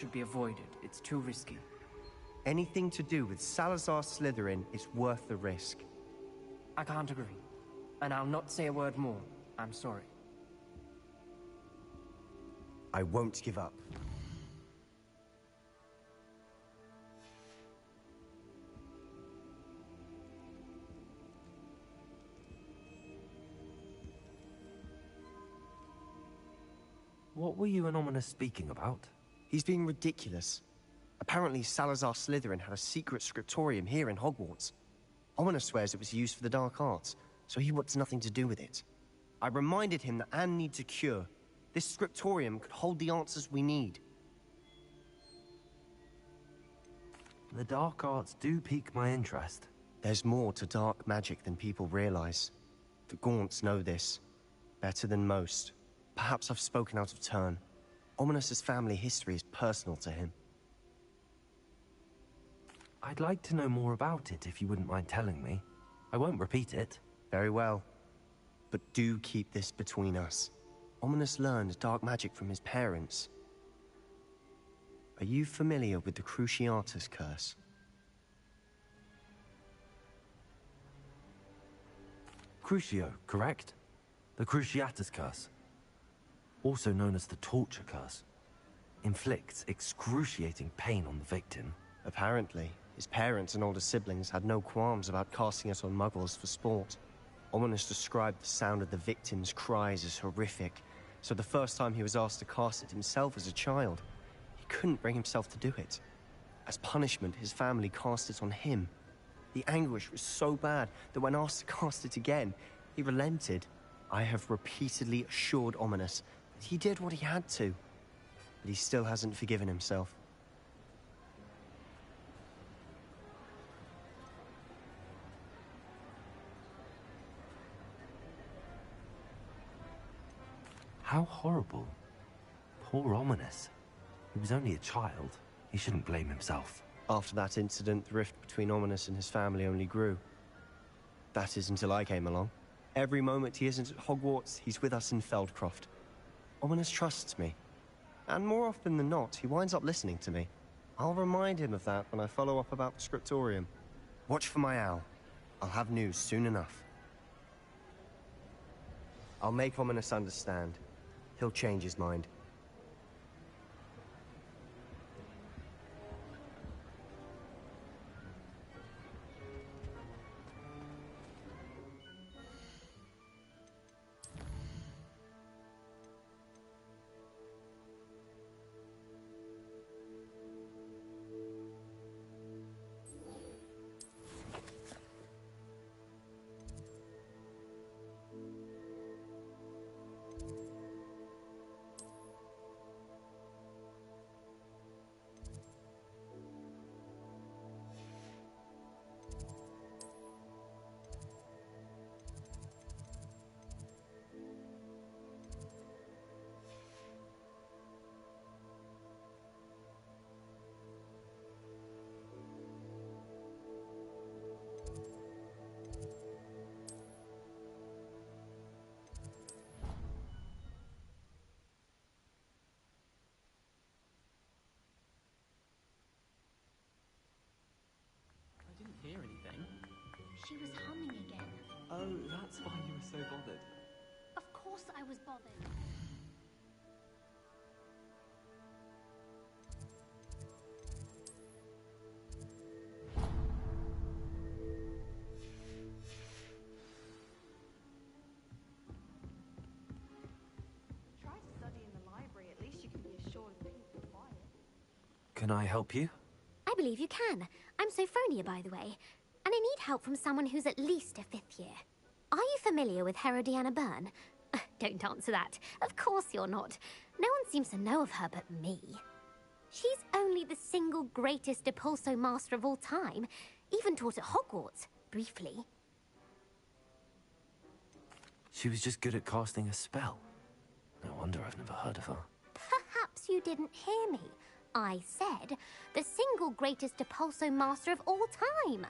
should be avoided. It's too risky. Anything to do with Salazar Slytherin is worth the risk. I can't agree. And I'll not say a word more. I'm sorry. I won't give up. What were you and Ominous speaking about? He's being ridiculous. Apparently Salazar Slytherin had a secret scriptorium here in Hogwarts. Ominous swears it was used for the dark arts, so he wants nothing to do with it. I reminded him that Anne needs a cure. This scriptorium could hold the answers we need. The dark arts do pique my interest. There's more to dark magic than people realize. The Gaunts know this. Better than most. Perhaps I've spoken out of turn. Ominous's family history is personal to him. I'd like to know more about it if you wouldn't mind telling me. I won't repeat it. Very well. But do keep this between us. Ominous learned dark magic from his parents. Are you familiar with the Cruciatus curse? Crucio, correct? The Cruciatus curse. Also known as the torture curse. Inflicts excruciating pain on the victim. Apparently, his parents and older siblings had no qualms about casting it on muggles for sport. Ominous described the sound of the victim's cries as horrific, so the first time he was asked to cast it himself as a child, he couldn't bring himself to do it. As punishment, his family cast it on him. The anguish was so bad that when asked to cast it again, he relented. I have repeatedly assured Ominous that he did what he had to, but he still hasn't forgiven himself. How horrible. Poor Ominous. He was only a child. He shouldn't blame himself. After that incident, the rift between Ominous and his family only grew. That is until I came along. Every moment he isn't at Hogwarts, he's with us in Feldcroft. Ominous trusts me. And more often than not, he winds up listening to me. I'll remind him of that when I follow up about the scriptorium. Watch for my owl. I'll have news soon enough. I'll make Ominous understand. He'll change his mind. Hear anything? She was humming again. Oh, that's why you were so bothered. Of course I was bothered. Try to study in the library, at least you can be assured of peace and quiet. Can I help you? I believe you can. I'm Sophronia, by the way, and I need help from someone who's at least a 5th year. Are you familiar with Herodiana Byrne? Don't answer that. Of course you're not. No one seems to know of her but me. She's only the single greatest Depulso master of all time, even taught at Hogwarts, briefly. She was just good at casting a spell. No wonder I've never heard of her. Perhaps you didn't hear me. I said, the single greatest Depulso master of all time.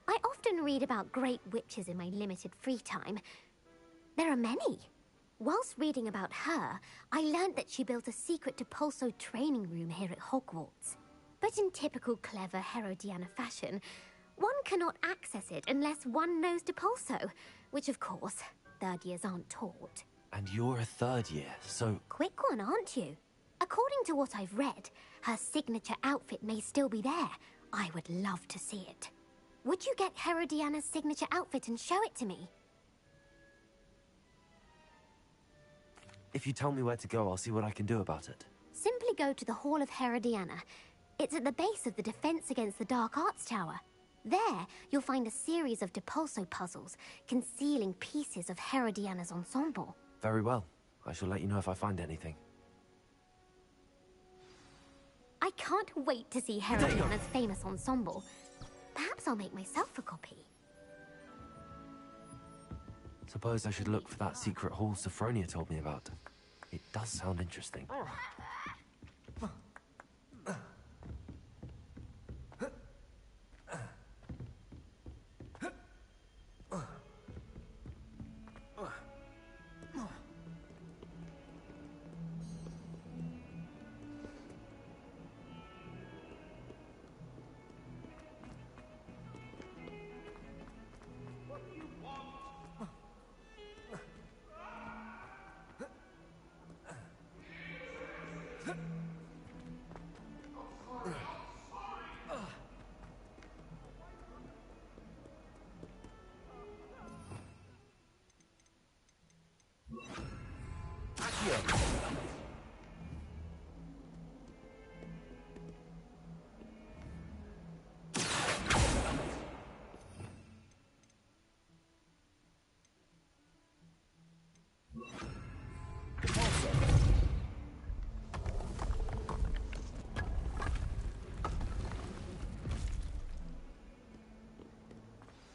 I often read about great witches in my limited free time. There are many. Whilst reading about her, I learned that she built a secret Depulso training room here at Hogwarts. But in typical clever Herodiana fashion, one cannot access it unless one knows Depulso, which of course, third years aren't taught. And you're a third year, so... Quick one, aren't you? According to what I've read, her signature outfit may still be there. I would love to see it. Would you get Herodiana's signature outfit and show it to me? If you tell me where to go, I'll see what I can do about it. Simply go to the Hall of Herodiana. It's at the base of the Defense Against the Dark Arts Tower. There, you'll find a series of Depulso puzzles concealing pieces of Herodiana's ensemble. Very well. I shall let you know if I find anything. I can't wait to see Herodiana's famous ensemble. Perhaps I'll make myself a copy. Suppose I should look for that secret hall Sophronia told me about. It does sound interesting.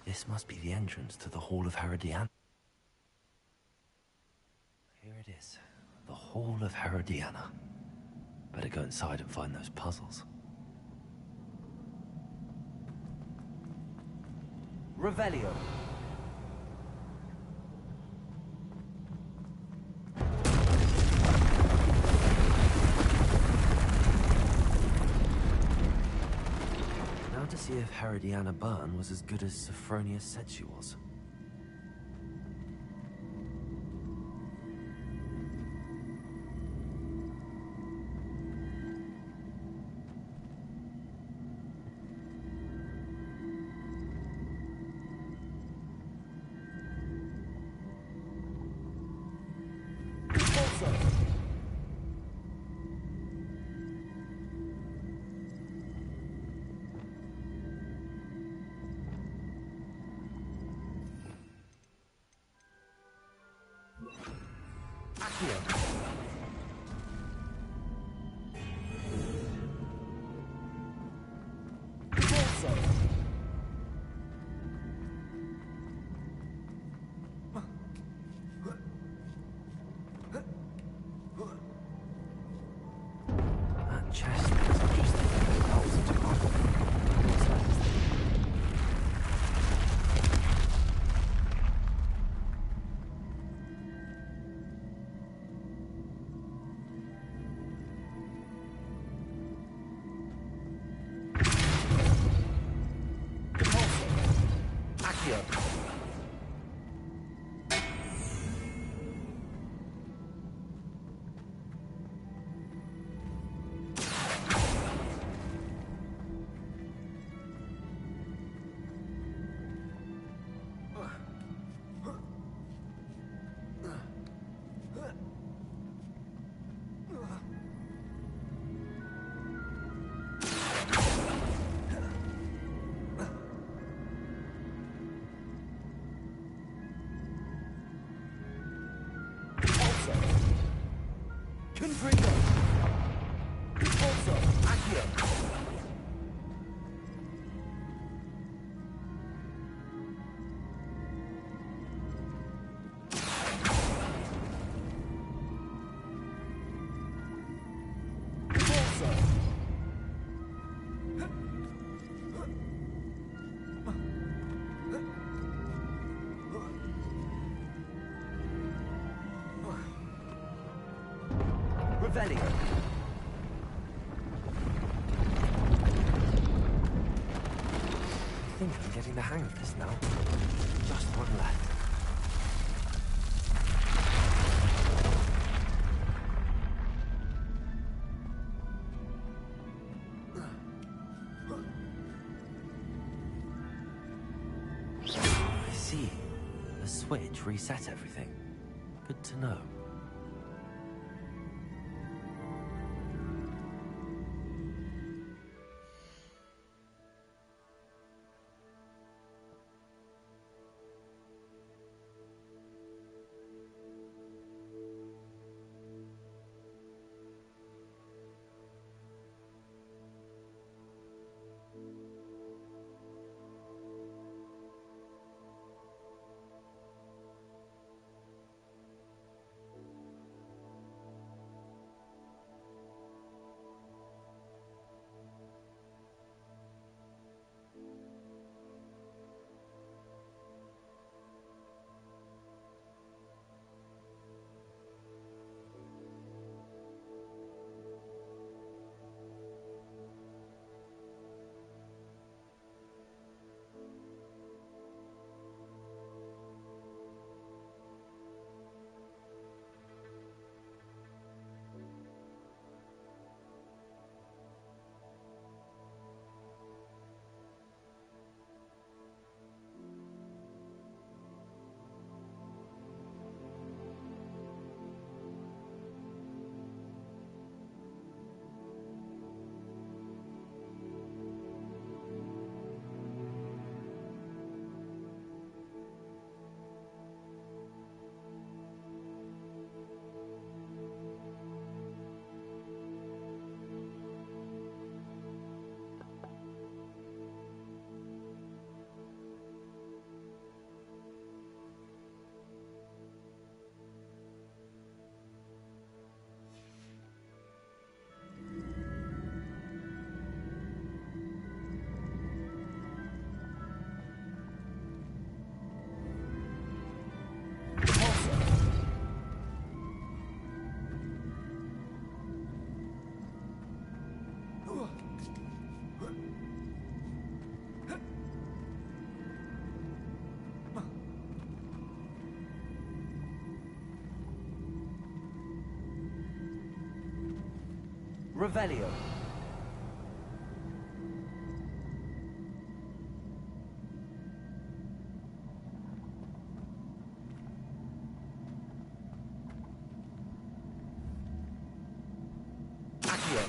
This must be the entrance to the Hall of Herodiana. Here it is. The Hall of Herodiana. Better go inside and find those puzzles. Revelio. Now to see if Herodiana Byrne was as good as Sophronia said she was. That chest is interesting. Helps to cover. What's next? Revelio. I think I'm getting the hang of this now. Just one left. I see. The switch reset everything. Good to know. Revelio. Accio.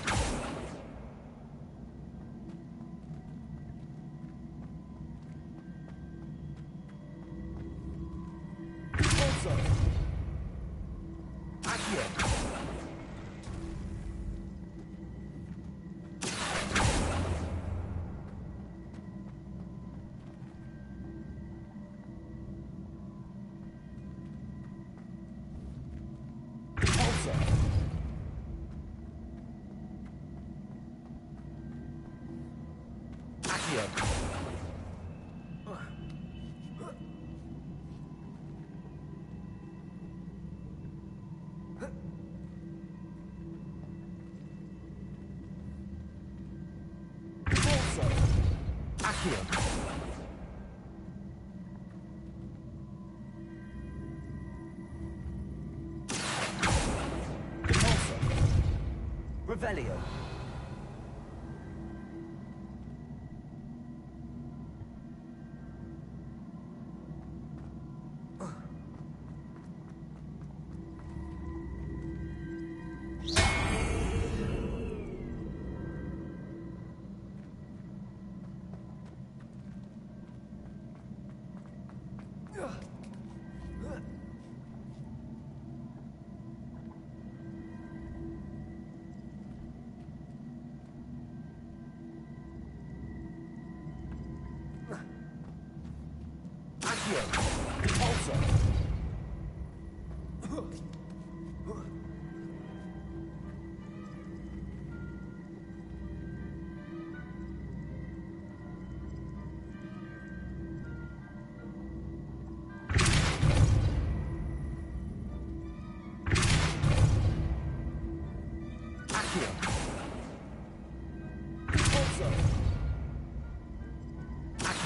Impulso. Accio. Revelio.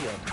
Accio.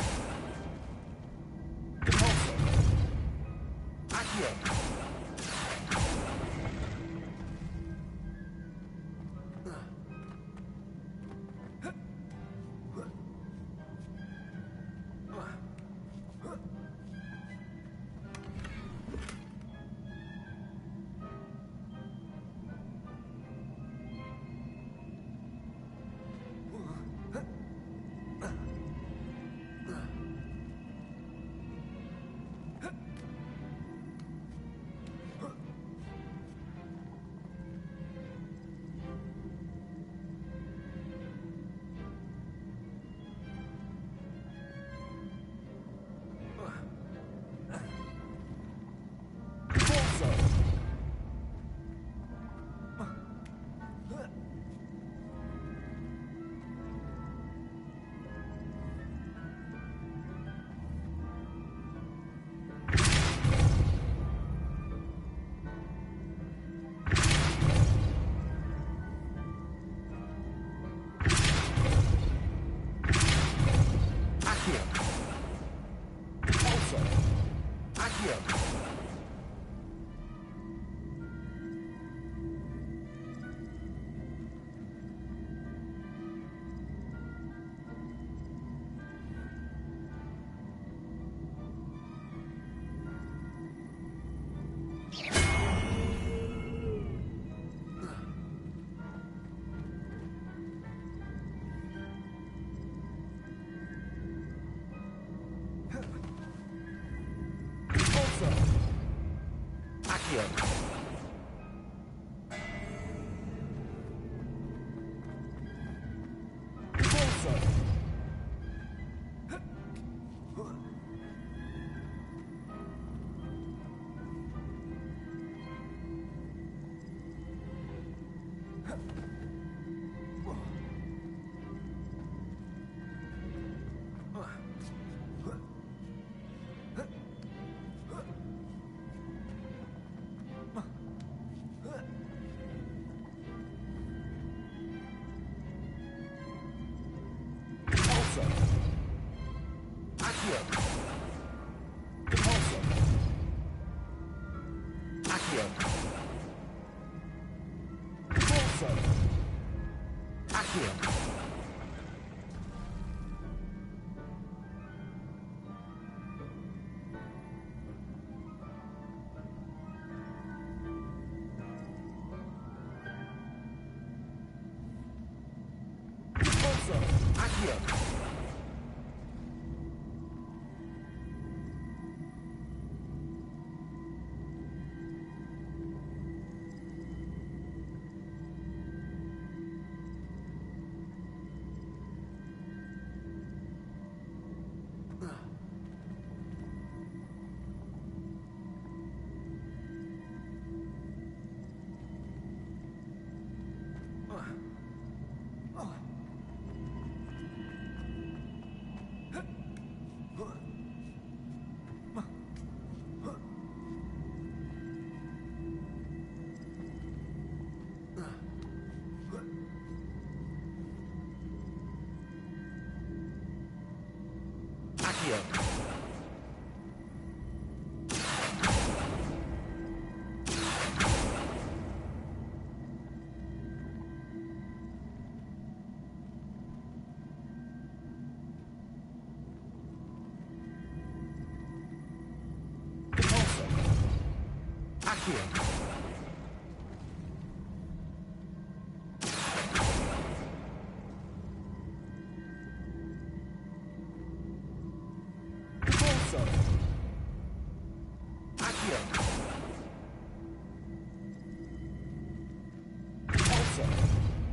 Repulsor.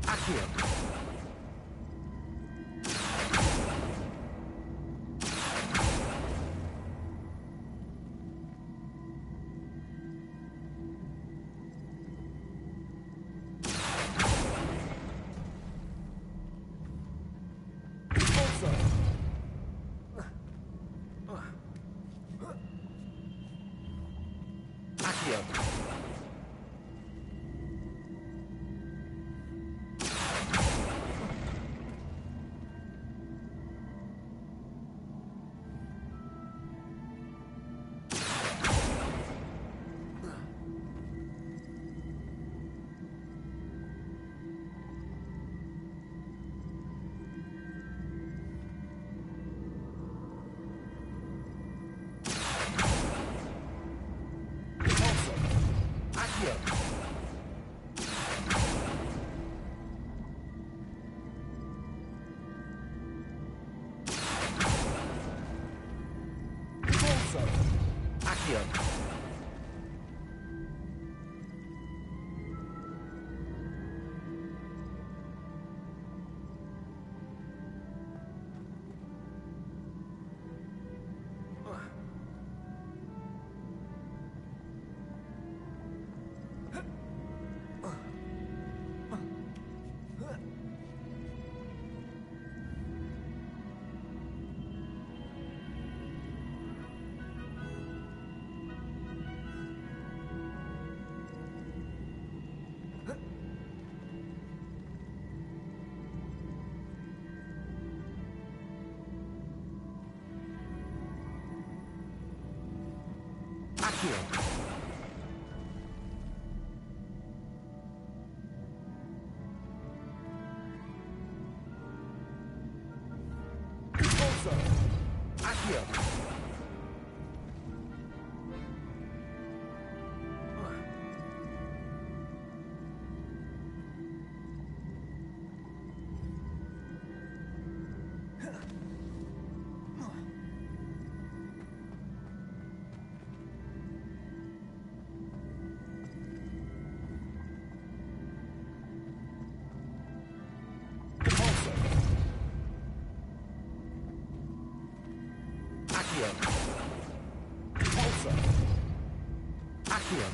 Accio. Accio. Accio. Repulsor. Accio. Accio. Repulsor. Accio.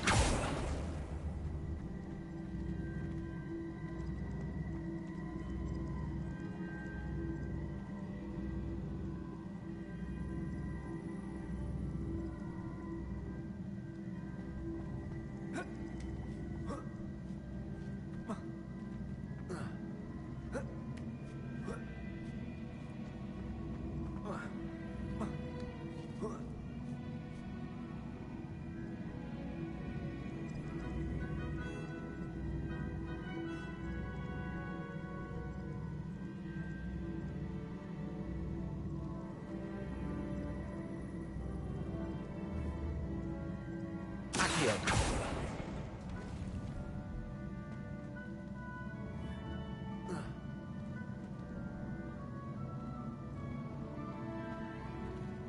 Accio.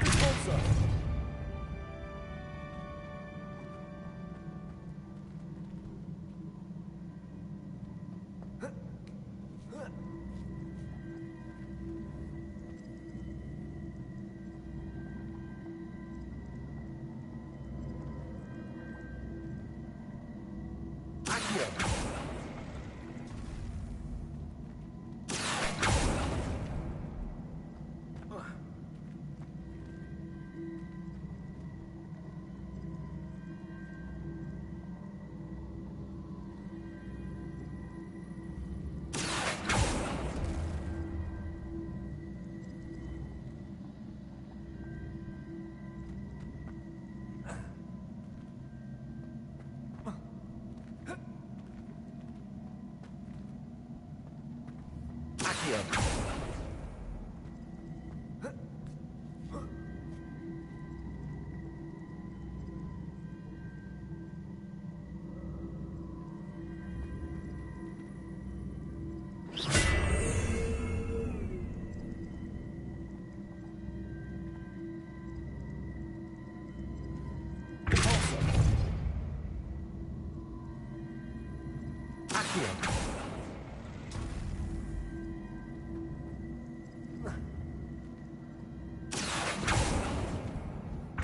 Repulsor. Accio. Accio.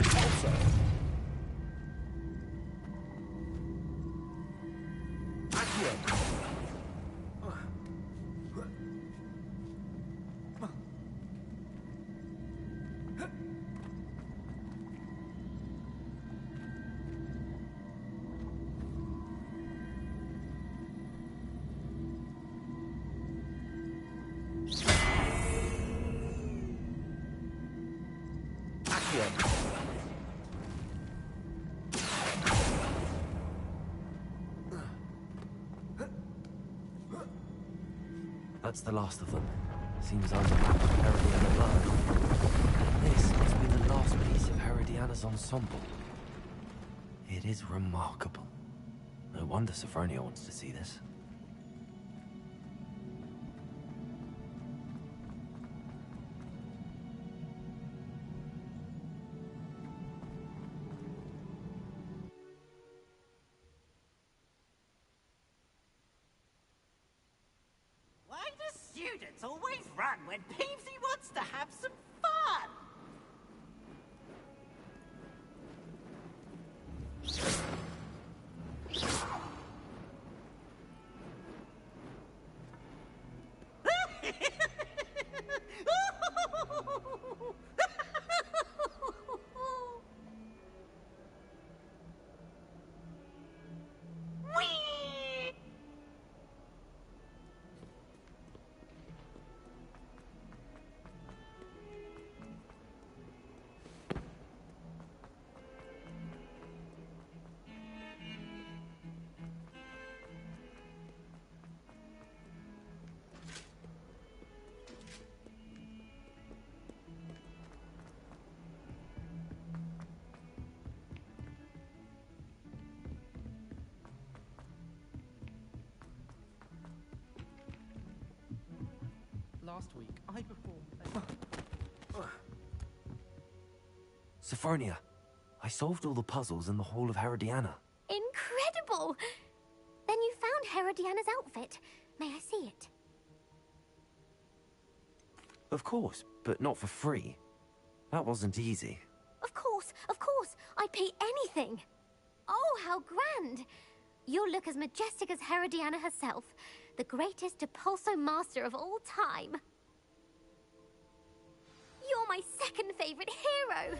Repulsor. Accio. That's the last of them. Seems I'm the map of Herodiana Blood. This must be the last piece of Herodiana's ensemble. It is remarkable. No wonder Sophronia wants to see this. students always run when Peevesy wants to have some fun. Last week, I performed. Sophronia, I solved all the puzzles in the Hall of Herodiana. Incredible! Then you found Herodiana's outfit. May I see it? Of course, but not for free. That wasn't easy. Of course, I'd pay anything. Oh, how grand! You'll look as majestic as Herodiana herself, the greatest Depulso master of all time. You're my second favorite hero!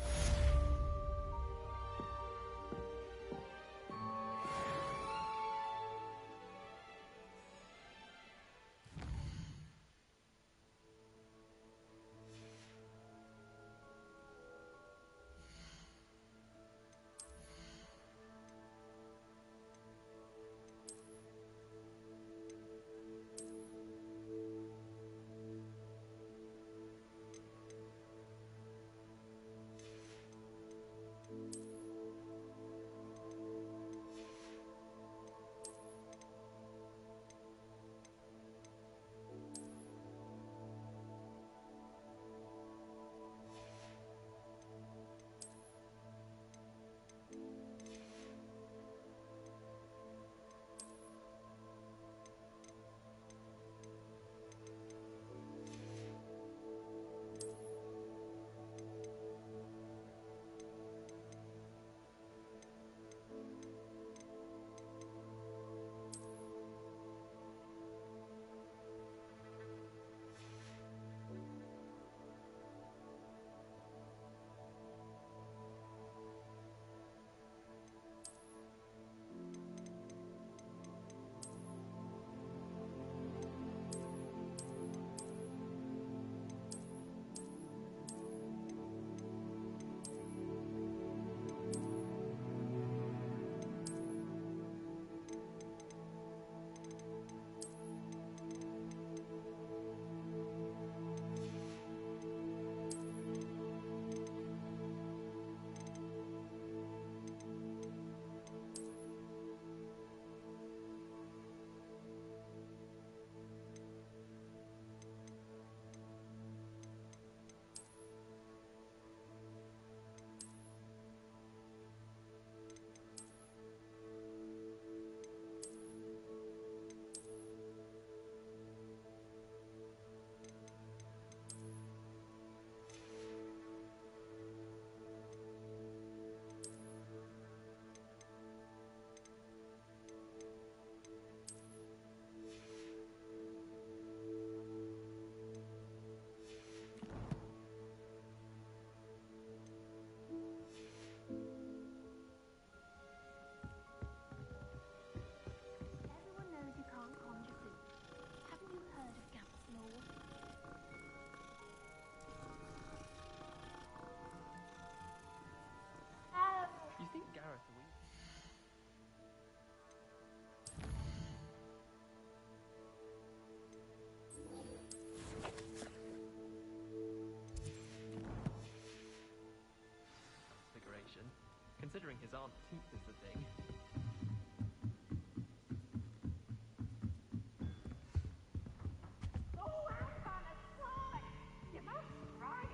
Considering his aunt's teeth is the thing. Oh, how fun a slide! You must try it.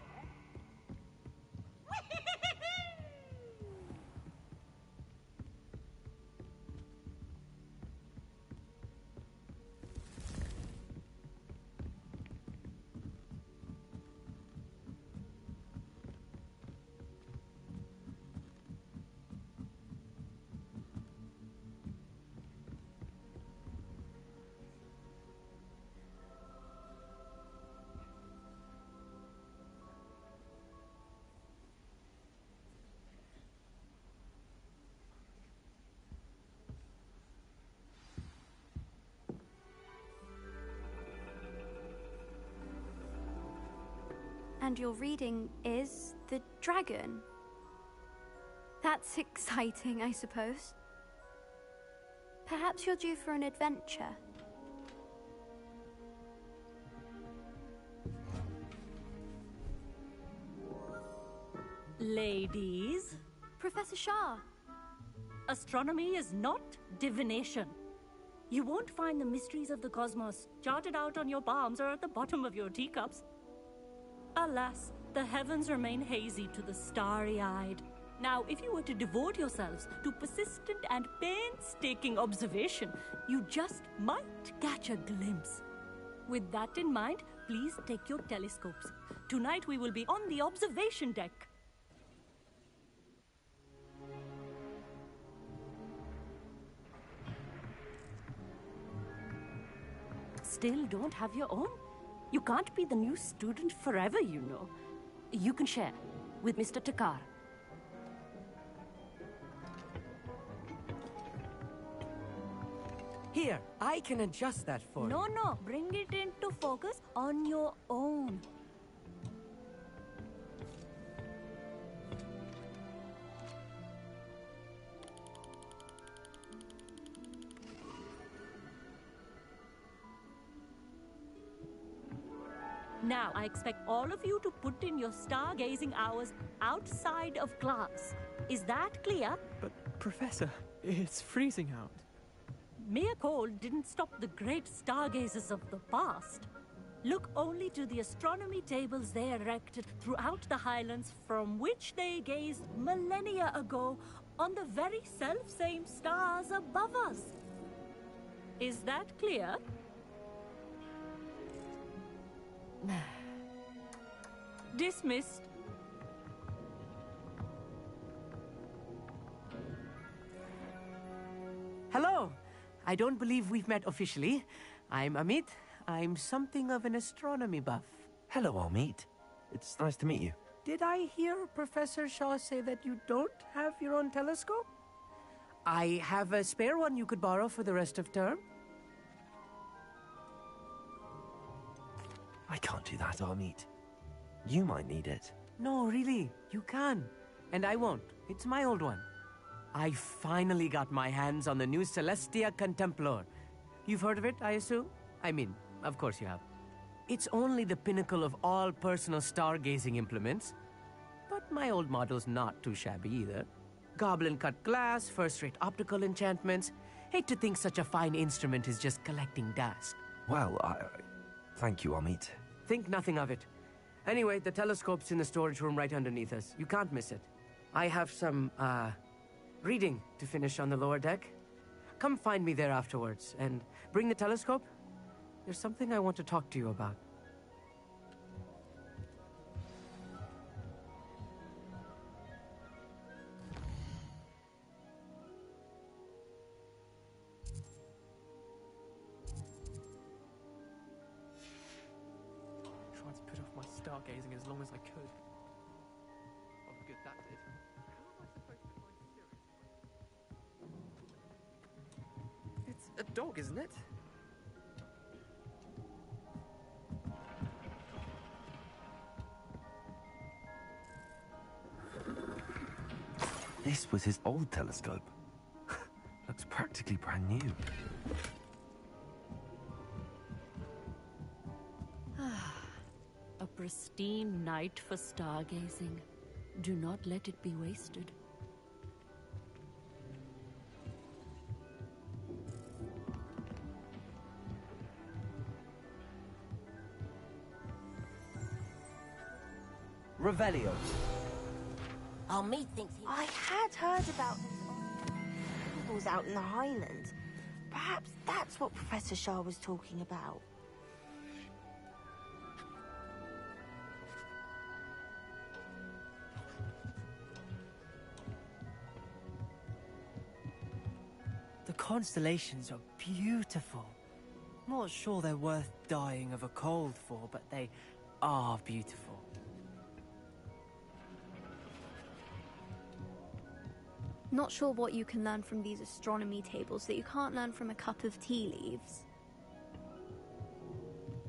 found your reading is the dragon. That's exciting, I suppose. Perhaps you're due for an adventure. Ladies, Professor Shah. astronomy is not divination. You won't find the mysteries of the cosmos charted out on your palms or at the bottom of your teacups. Alas, the heavens remain hazy to the starry-eyed. Now, if you were to devote yourselves to persistent and painstaking observation, you just might catch a glimpse. With that in mind, please take your telescopes. Tonight we will be on the observation deck. Still don't have your own? You can't be the new student forever, you know. You can share with Mr. Takar. Here, I can adjust that for you. No, bring it into focus on your own. Now, I expect all of you to put in your stargazing hours outside of class. Is that clear? But, Professor, it's freezing out. Mere cold didn't stop the great stargazers of the past. Look only to the astronomy tables they erected throughout the highlands from which they gazed millennia ago on the very self-same stars above us. Is that clear? Dismissed. Hello. I don't believe we've met officially. I'm Amit. I'm something of an astronomy buff. Hello, Amit. It's nice to meet you. Did I hear Professor Shaw say that you don't have your own telescope? I have a spare one you could borrow for the rest of term. I can't do that, Amit. You might need it. No, really, you can. And I won't. It's my old one. I finally got my hands on the new Celestia Contemplar. You've heard of it, I assume? I mean, of course you have. It's only the pinnacle of all personal stargazing implements. But my old model's not too shabby either. Goblin-cut glass, first-rate optical enchantments. Hate to think such a fine instrument is just collecting dust. Well, thank you, Amit. Think nothing of it. Anyway, the telescope's in the storage room right underneath us. You can't miss it. I have some, reading to finish on the lower deck. Come find me there afterwards, and bring the telescope. There's something I want to talk to you about. Tried to put off my stargazing as long as I could. Oh, good, that did. How am I supposed to find Siri? It's a dog, isn't it? This was his old telescope. Looks practically brand new. A pristine night for stargazing. Do not let it be wasted. Revelio. Amit thinks he... I had heard about those out in the Highlands. Perhaps that's what Professor Shah was talking about. The constellations are beautiful. Not sure they're worth dying of a cold for, but they are beautiful. Not sure what you can learn from these astronomy tables that you can't learn from a cup of tea leaves.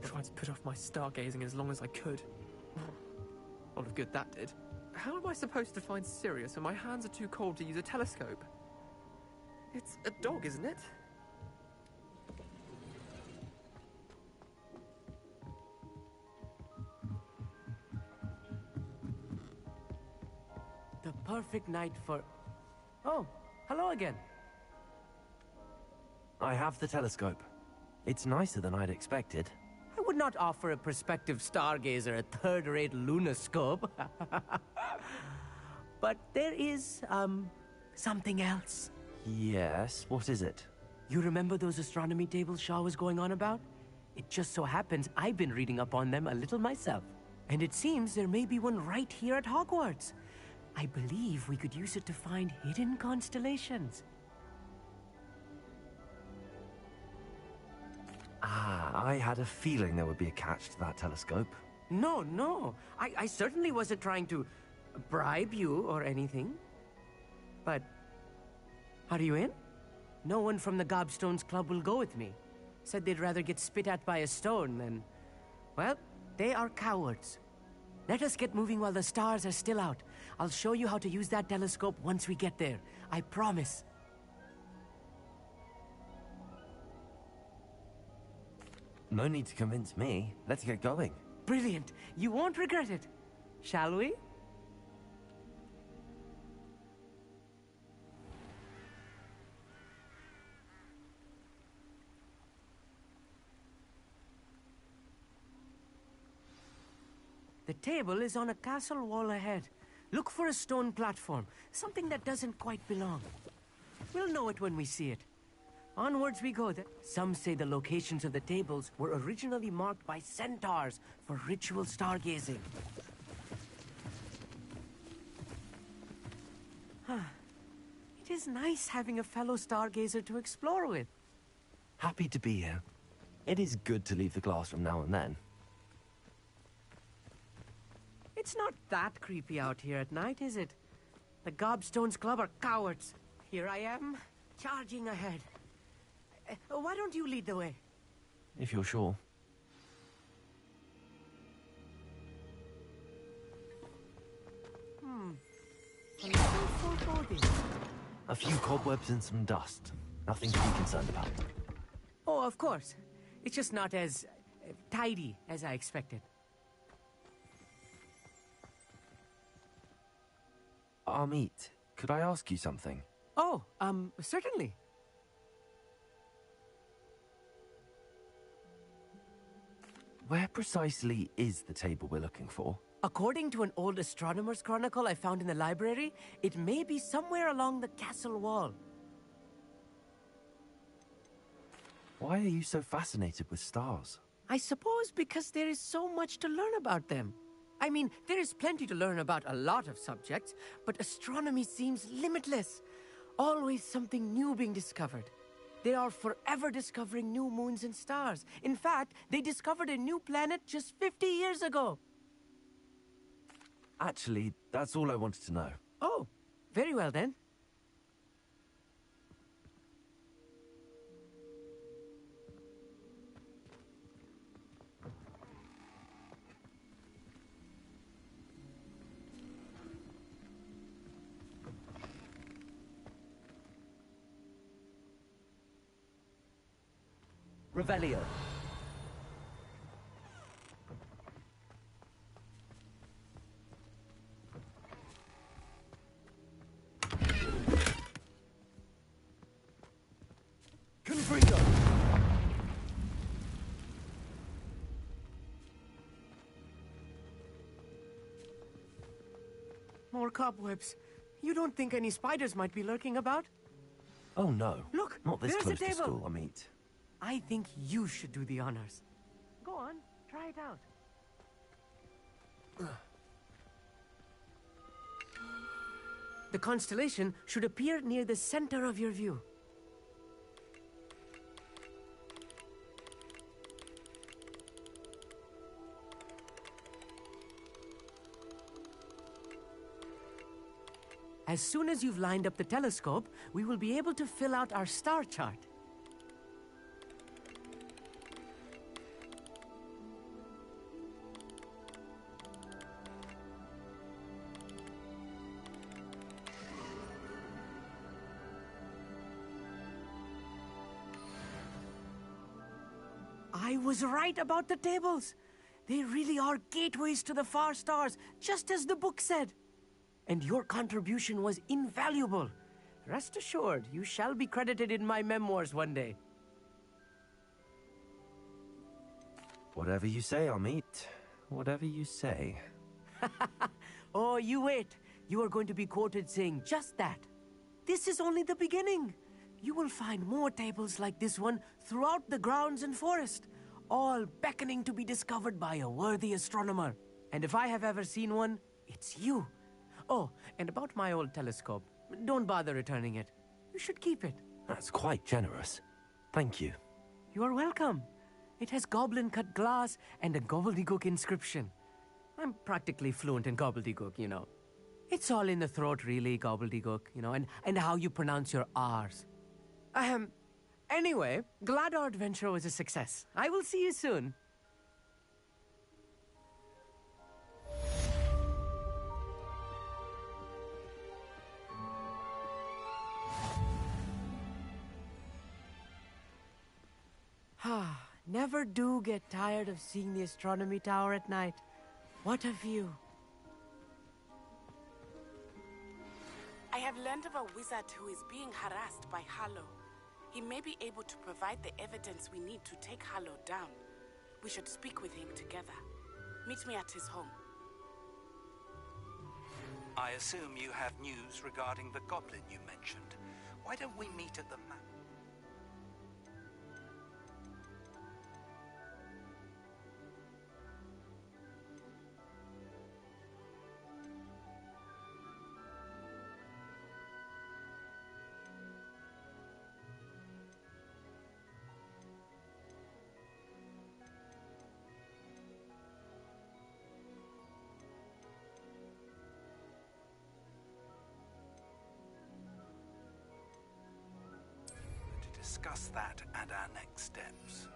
Tried to put off my stargazing as long as I could. Lot of good that did. How am I supposed to find Sirius when my hands are too cold to use a telescope? It's a dog, isn't it? The perfect night for... Oh, hello again. I have the telescope. It's nicer than I'd expected. I would not offer a prospective stargazer a third-rate lunoscope. But there is, something else. Yes, what is it? You remember those astronomy tables Shaw was going on about? It just so happens I've been reading up on them a little myself. And it seems there may be one right here at Hogwarts. I believe we could use it to find hidden constellations. I had a feeling there would be a catch to that telescope. No. I certainly wasn't trying to bribe you or anything. But... are you in? No one from the Gobstones Club will go with me. Said they'd rather get spit at by a stone than... well, they are cowards. Let us get moving while the stars are still out. I'll show you how to use that telescope once we get there. I promise. No need to convince me. Let's get going. Brilliant. You won't regret it. Shall we? The table is on a castle wall ahead. Look for a stone platform, something that doesn't quite belong. We'll know it when we see it. Onwards we go. Some say the locations of the tables were originally marked by centaurs for ritual stargazing. It is nice having a fellow stargazer to explore with. Happy to be here. It is good to leave the classroom now and then. It's not that creepy out here at night, is it? The Gobstones Club are cowards. Here I am, charging ahead. Why don't you lead the way? If you're sure. A little foreboding. A few cobwebs and some dust. Nothing to be concerned about. Oh, of course. It's just not as tidy as I expected. Amit, could I ask you something? Oh, certainly. Where precisely is the table we're looking for? According to an old astronomer's chronicle I found in the library, it may be somewhere along the castle wall. Why are you so fascinated with stars? I suppose because there is so much to learn about them. I mean, there is plenty to learn about a lot of subjects, but astronomy seems limitless. Always something new being discovered. They are forever discovering new moons and stars. In fact, they discovered a new planet just 50 years ago. Actually, that's all I wanted to know. Oh, very well then. Revelio. Confringo. More cobwebs. You don't think any spiders might be lurking about? Oh no. Look, not this there's close the to table. school, Amit. I think you should do the honors. Go on, try it out. The constellation should appear near the center of your view. As soon as you've lined up the telescope, we will be able to fill out our star chart. I was right about the tables. They really are gateways to the far stars, just as the book said. And your contribution was invaluable. Rest assured, you shall be credited in my memoirs one day. Whatever you say, Amit. Whatever you say. Oh, you wait. You are going to be quoted saying just that. This is only the beginning. You will find more tables like this one throughout the grounds and forest, all beckoning to be discovered by a worthy astronomer. And if I have ever seen one, it's you. Oh, and about my old telescope, don't bother returning it. You should keep it. That's quite generous. Thank you. You are welcome. It has goblin-cut glass and a gobbledygook inscription. I'm practically fluent in gobbledygook, you know. It's all in the throat, really, gobbledygook, you know, and how you pronounce your R's. Anyway, glad our adventure was a success. I will see you soon. Never do get tired of seeing the astronomy tower at night. What a view. I have learned of a wizard who is being harassed by Harlow. He may be able to provide the evidence we need to take Harlow down. We should speak with him together. Meet me at his home. I assume you have news regarding the goblin you mentioned. Why don't we meet at the map? Discuss that and our next steps.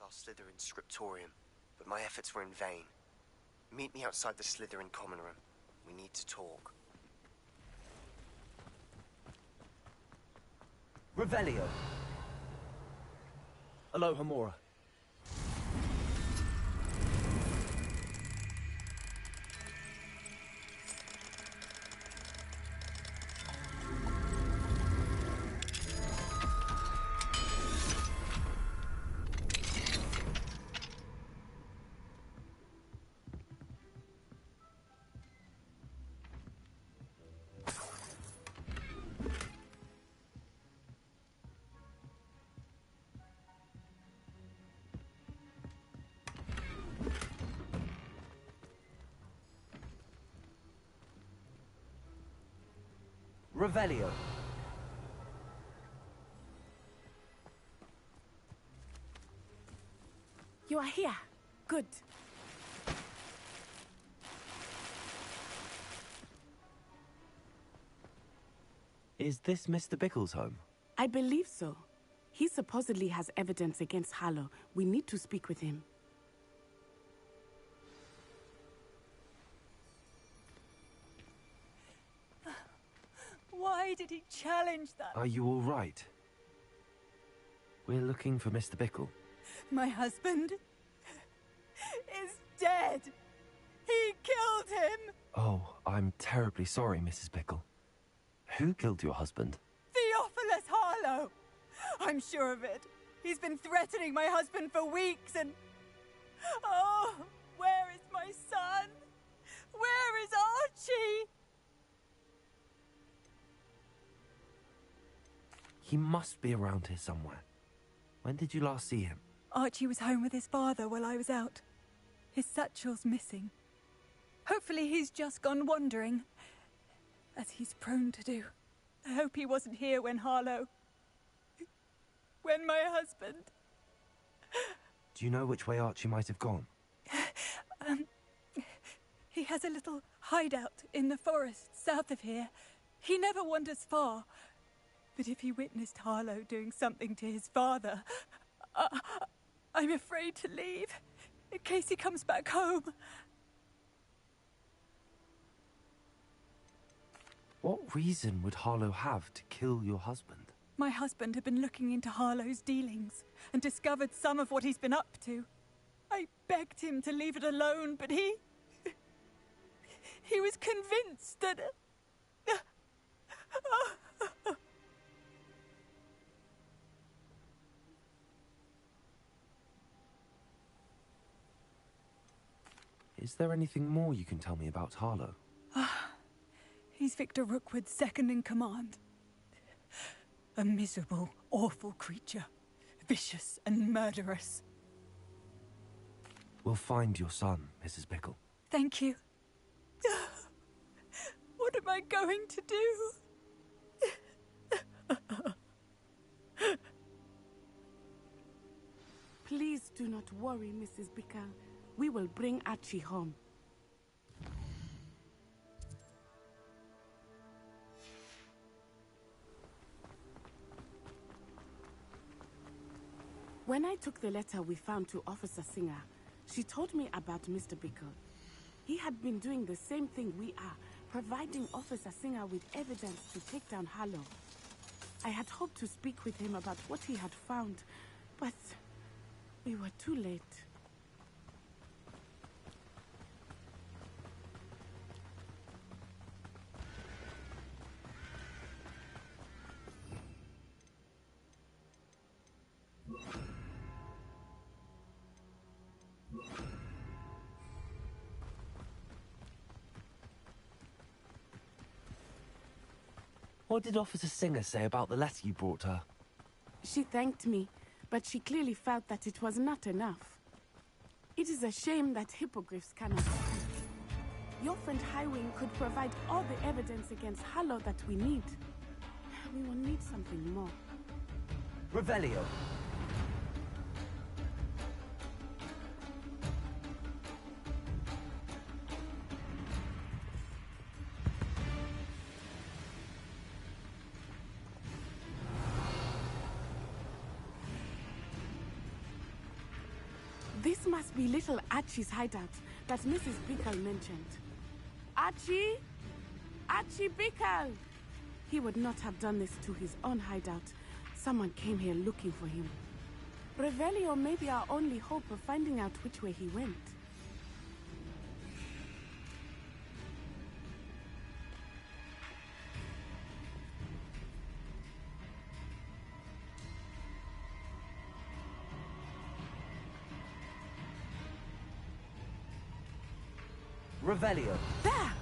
Our Slytherin scriptorium, but my efforts were in vain. Meet me outside the Slytherin common room. We need to talk. Revelio. Alohomora. Revelio. You are here. Good. Is this Mr. Bickle's home? I believe so. He supposedly has evidence against Harlow. We need to speak with him. Why did he challenge that? Are you all right? We're looking for Mr. Bickle. My husband is dead. He killed him. Oh, I'm terribly sorry, Mrs. Bickle. Who killed your husband? Theophilus Harlow. I'm sure of it. He's been threatening my husband for weeks and... Oh, where is my son? Where is Archie? He must be around here somewhere. When did you last see him? Archie was home with his father while I was out. His satchel's missing. Hopefully he's just gone wandering, as he's prone to do. I hope he wasn't here when Harlow... when my husband... Do you know which way Archie might have gone? He has a little hideout in the forest south of here. He never wanders far. But if he witnessed Harlow doing something to his father, I'm afraid to leave, in case he comes back home. What reason would Harlow have to kill your husband? My husband had been looking into Harlow's dealings and discovered some of what he's been up to. I begged him to leave it alone, but he was convinced that... Is there anything more you can tell me about Harlow? He's Victor Rookwood's second in command. A miserable, awful creature. Vicious and murderous. We'll find your son, Mrs. Bickle. Thank you. What am I going to do? Please do not worry, Mrs. Bickle. We will bring Archie home. When I took the letter we found to Officer Singer, she told me about Mr. Bickle. He had been doing the same thing we are, providing Officer Singer with evidence to take down Harlow. I had hoped to speak with him about what he had found, but we were too late. What did Officer Singer say about the letter you brought her? She thanked me, but she clearly felt that it was not enough. It is a shame that hippogriffs cannot speak. Your friend Highwing could provide all the evidence against Harlow that we need. We will need something more. Revelio. This must be little Archie's hideout that Mrs. Bickle mentioned. Archie? Archie Bickle! He would not have done this to his own hideout. Someone came here looking for him. Revelio may be our only hope of finding out which way he went. Revelio. There!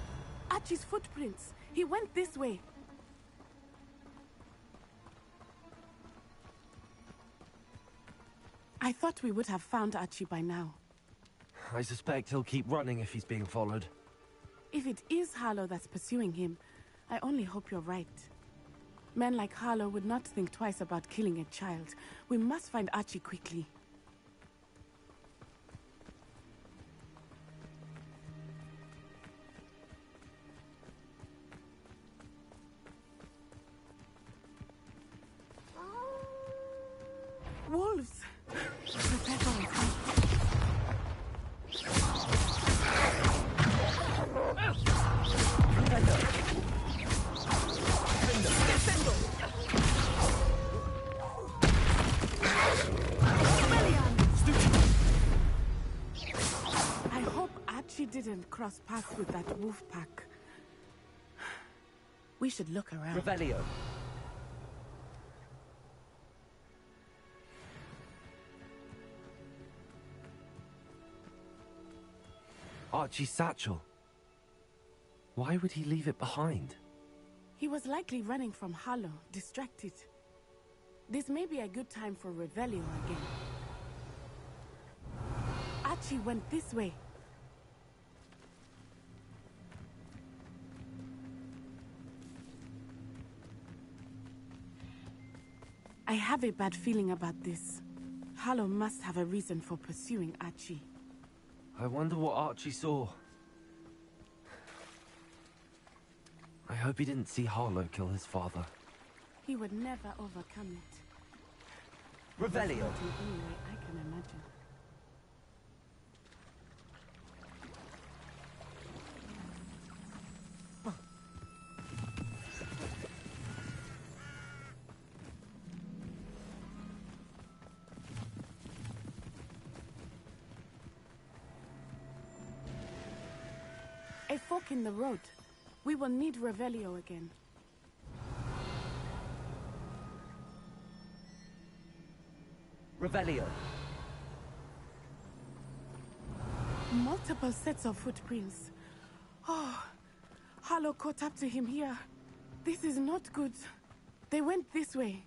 Archie's footprints. He went this way. I thought we would have found Archie by now. I suspect he'll keep running if he's being followed. If it is Harlow that's pursuing him, I only hope you're right. Men like Harlow would not think twice about killing a child. We must find Archie quickly. Wolves! Prepare for it. I hope Archie didn't cross paths with that wolf pack. We should look around. Revelio. Archie's satchel. Why would he leave it behind? He was likely running from Harlow, distracted. This may be a good time for Revelio again. Archie went this way. I have a bad feeling about this. Harlow must have a reason for pursuing Archie. I wonder what Archie saw. I hope he didn't see Harlow kill his father. He would never overcome it. Revelio. In any way I can imagine. A fork in the road. We will need Revelio again. Revelio. Multiple sets of footprints. Oh, Harlow caught up to him here. This is not good. They went this way.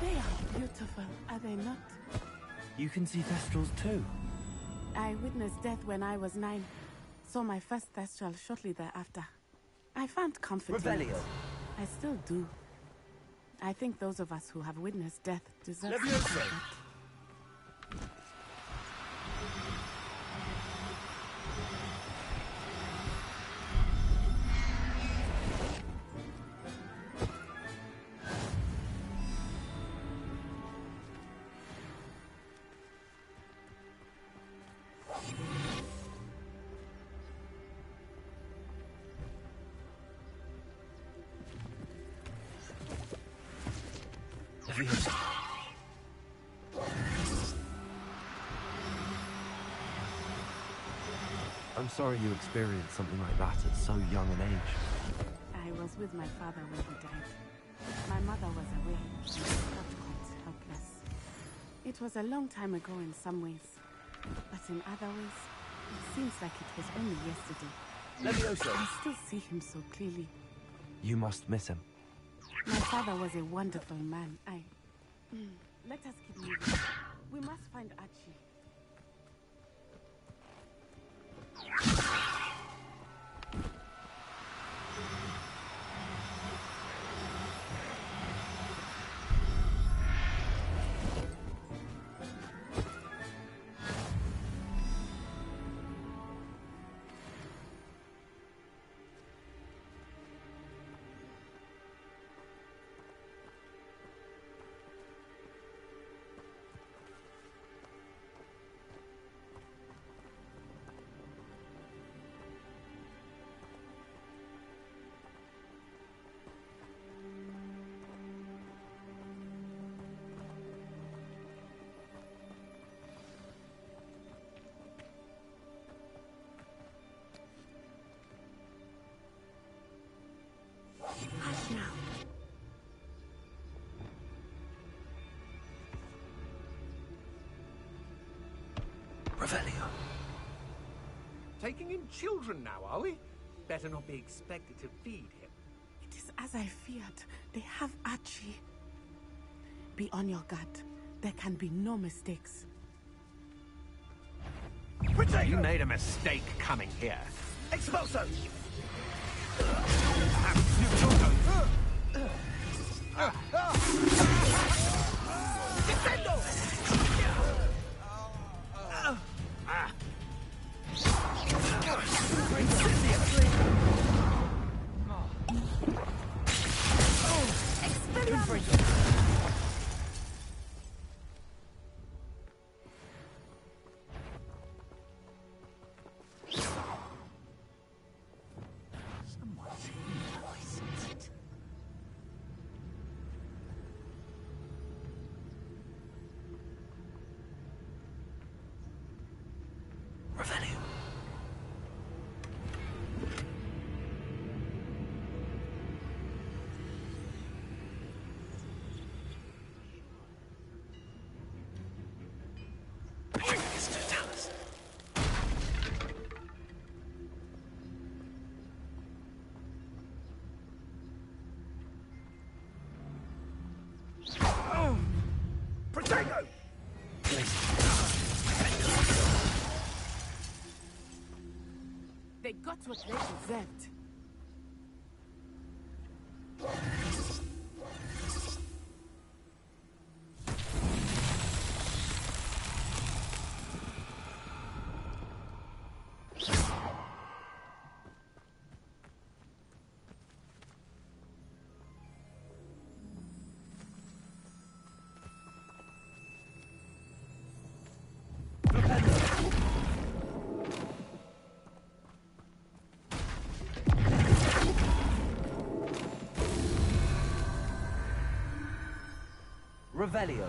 They are beautiful, are they not? You can see Thestrals too. I witnessed death when I was 9. Saw my first Thestral shortly thereafter. I found comfort in it. I still do. I think those of us who have witnessed death deserve comfort. I'm sorry you experienced something like that at so young an age. I was with my father when he died. My mother was away. She felt quite helpless. It was a long time ago in some ways, but in other ways, it seems like it was only yesterday. I still see him so clearly. You must miss him. My father was a wonderful man. Let us keep moving. We must find Archie. Hush now. Revelio. Taking in children now, are we? Better not be expected to feed him. It is as I feared. They have Archie. Be on your guard. There can be no mistakes. You made a mistake coming here. Expulso! Defendo! They got what they deserved. Revelio.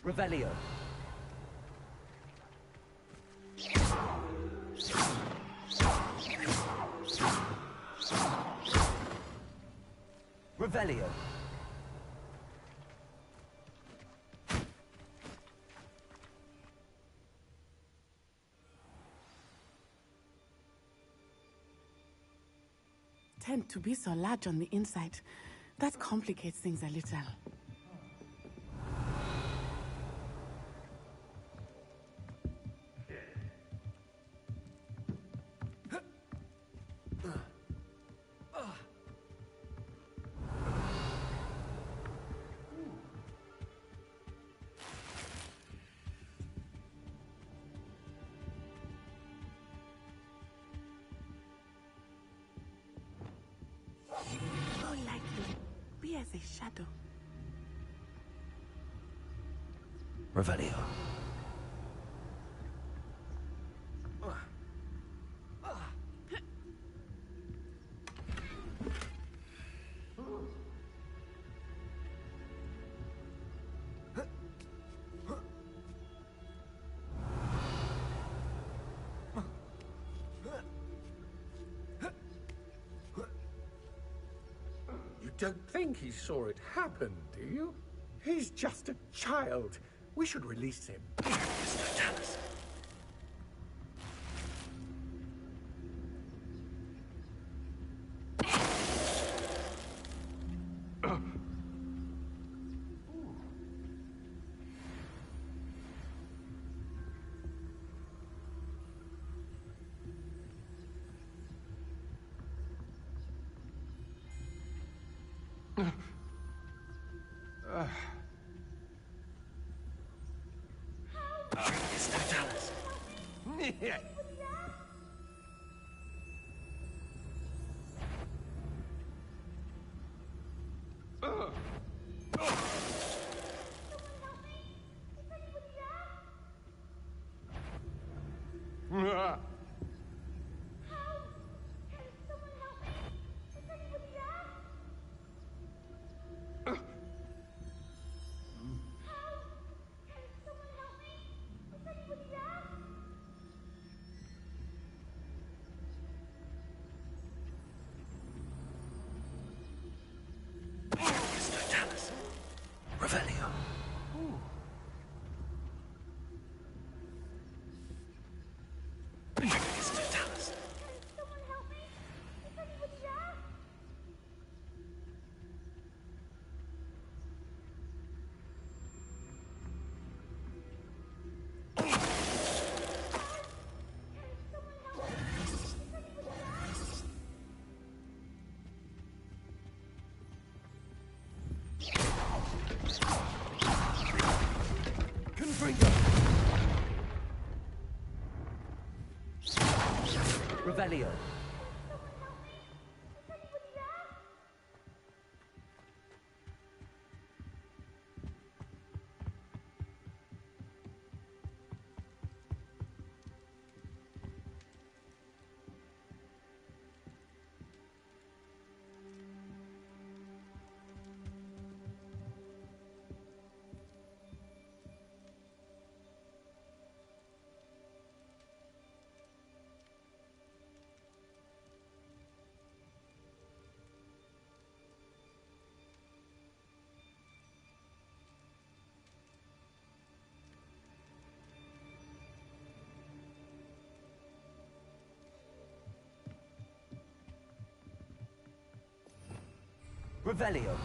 Revelio. Revelio. Tend to be so large on the inside. That complicates things a little. As a shadow. Revelio. Don't think he saw it happen, do you? He's just a child. We should release him. Revelio. Revelio. Revelio.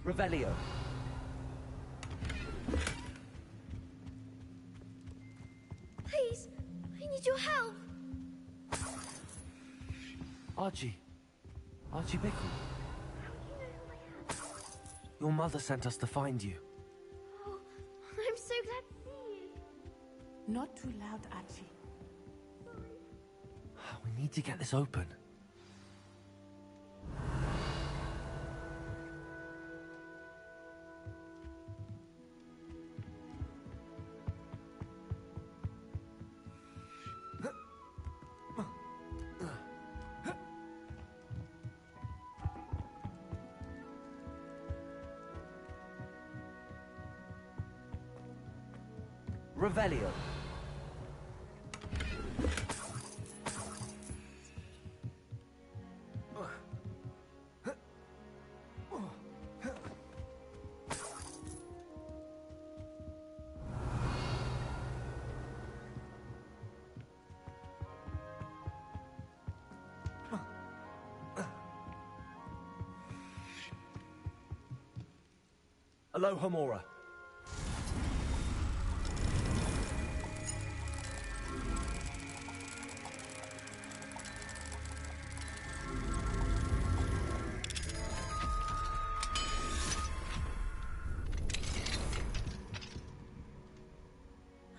Revelio. Please, I need your help. Archie. Archie Bickle. Your mother sent us to find you. Oh, I'm so glad to see you. Not too loud, Archie. We need to get this open. Revelio. Aloha Mora.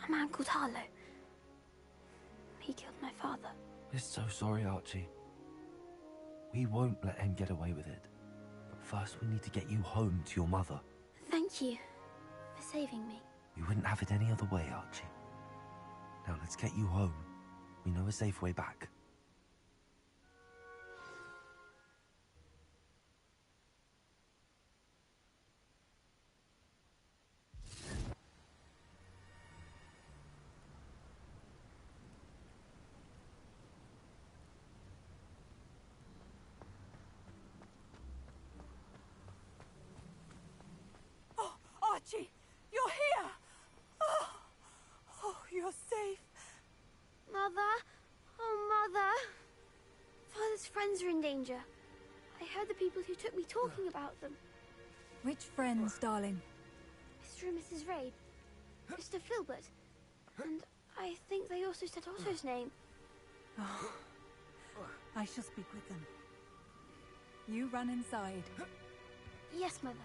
A man called Harlow. He killed my father. We're so sorry, Archie. We won't let him get away with it. But first we need to get you home to your mother. Thank you for saving me. We wouldn't have it any other way, Archie. Now let's get you home. We know a safe way back. Archie, you're here! Oh, you're safe. Mother? Oh, Mother. Father's friends are in danger. I heard the people who took me talking about them. Which friends, darling? Mr. and Mrs. Rabe. Mr. Filbert. And I think they also said Otto's name. Oh, I shall speak with them. You run inside. Yes, Mother.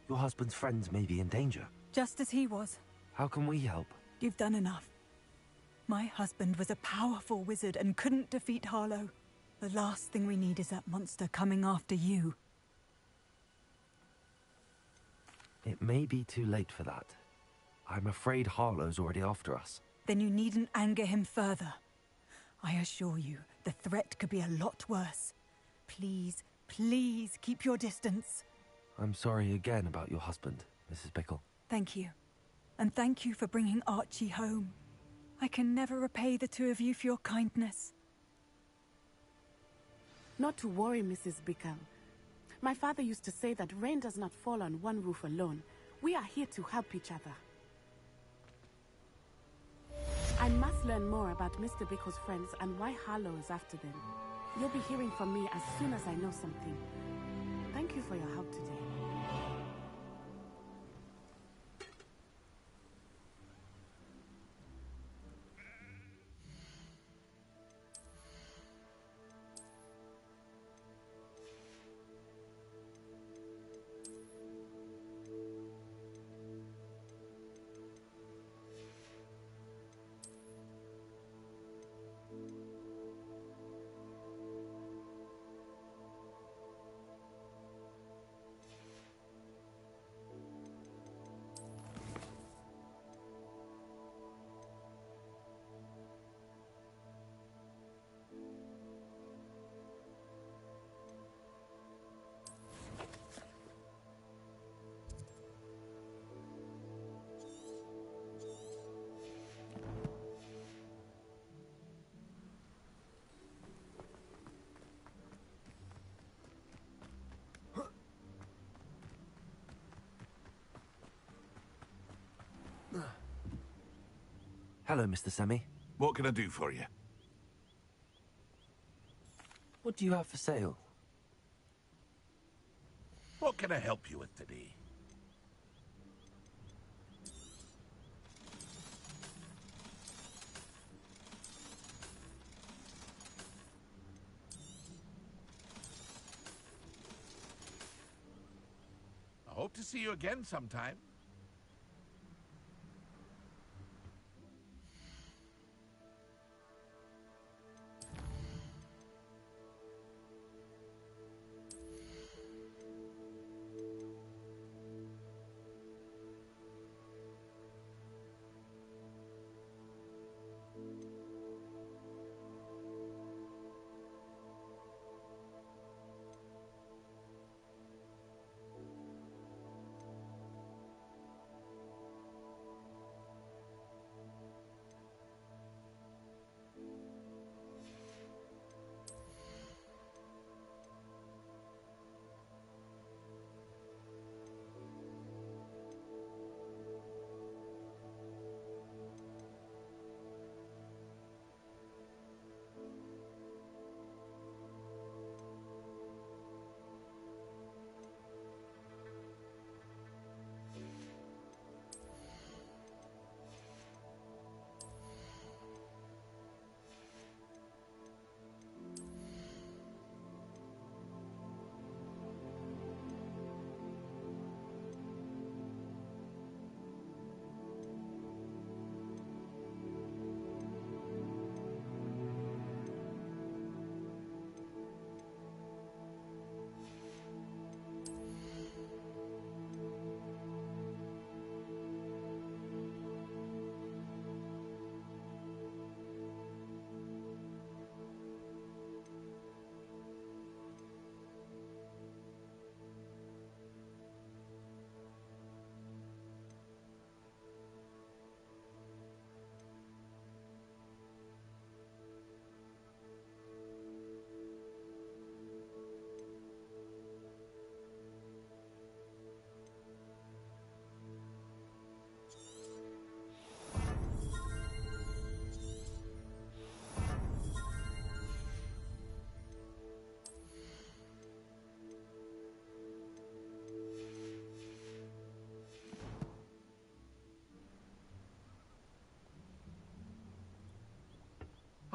Your husband's friends may be in danger. Just as he was. How can we help? You've done enough. My husband was a powerful wizard and couldn't defeat Harlow. The last thing we need is that monster coming after you. It may be too late for that. I'm afraid Harlow's already after us. Then you needn't anger him further. I assure you, the threat could be a lot worse. Please, please keep your distance. I'm sorry again about your husband, Mrs. Bickle. Thank you. And thank you for bringing Archie home. I can never repay the two of you for your kindness. Not to worry, Mrs. Bickle. My father used to say that rain does not fall on one roof alone. We are here to help each other. I must learn more about Mr. Bickle's friends and why Harlow is after them. You'll be hearing from me as soon as I know something. Thank you for your help today. Hello, Mr. Semi. What can I do for you? What do you have for sale? What can I help you with today? I hope to see you again sometime.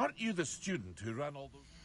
Aren't you the student who ran all those...